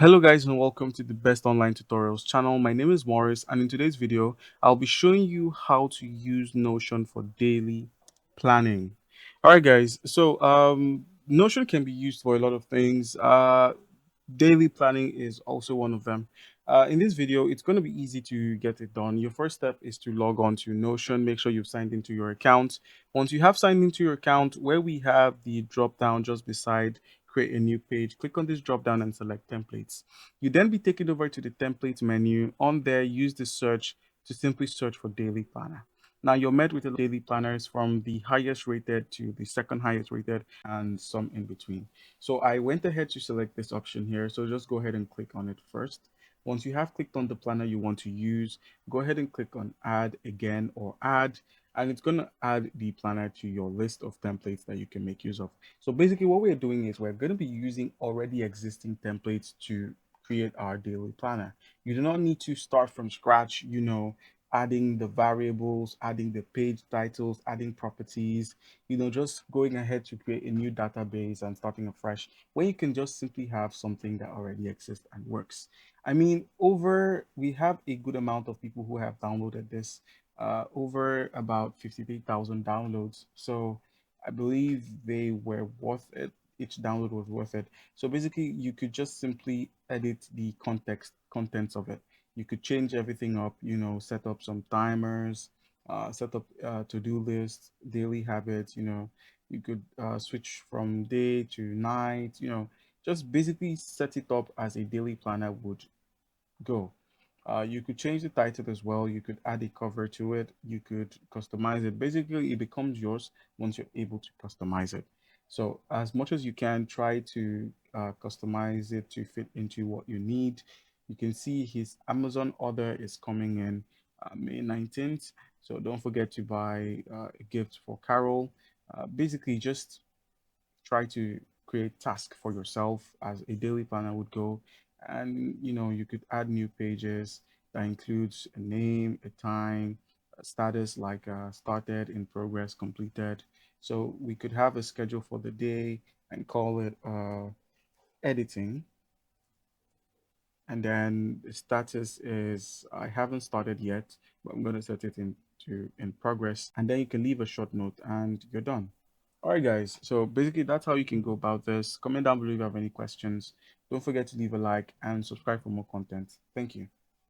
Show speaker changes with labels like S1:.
S1: Hello guys and welcome to the Best Online Tutorials channel. My name is Morris and in today's video, I'll be showing you how to use Notion for daily planning. All right guys, so Notion can be used for a lot of things. Daily planning is also one of them. In this video, it's going to be easy to get it done. Your first step is to log on to Notion. Make sure you've signed into your account. Once you have signed into your account, where we have the drop down just beside create a new page, click on this drop down and select templates. You then be taken over to the templates menu. On there, use the search to simply search for daily planner. Now you're met with a daily planners from the highest rated to the second highest rated and some in between. So I went ahead to select this option here. So just go ahead and click on it first. Once you have clicked on the planner you want to use, go ahead and click on add again or add, and it's going to add the planner to your list of templates that you can make use of. So basically what we're doing is we're going to be using already existing templates to create our daily planner. You do not need to start from scratch, adding the variables, adding the page titles, adding properties, just going ahead to create a new database and starting afresh when you can just simply have something that already exists and works. I mean, we have a good amount of people who have downloaded this, over about 53,000 downloads. So I believe they were worth it. Each download was worth it. So basically, you could just simply edit the contents of it. You could change everything up, set up some timers, set up to-do lists, daily habits, you could switch from day to night, just basically set it up as a daily planner would go. You could change the title as well. You could add a cover to it. You could customize it. Basically, it becomes yours once you're able to customize it. So as much as you can, try to customize it to fit into what you need. You can see his Amazon order is coming in May 19th. So don't forget to buy a gift for Carol. Basically, just try to create tasks for yourself as a daily planner would go, and you could add new pages that includes a name, a time, a status like started, in progress, completed. So we could have a schedule for the day and call it editing, and then the status is I haven't started yet, but I'm going to set it into in progress, and then you can leave a short note and you're done. All right, guys. So basically, that's how you can go about this. Comment down below if you have any questions. Don't forget to leave a like and subscribe for more content. Thank you.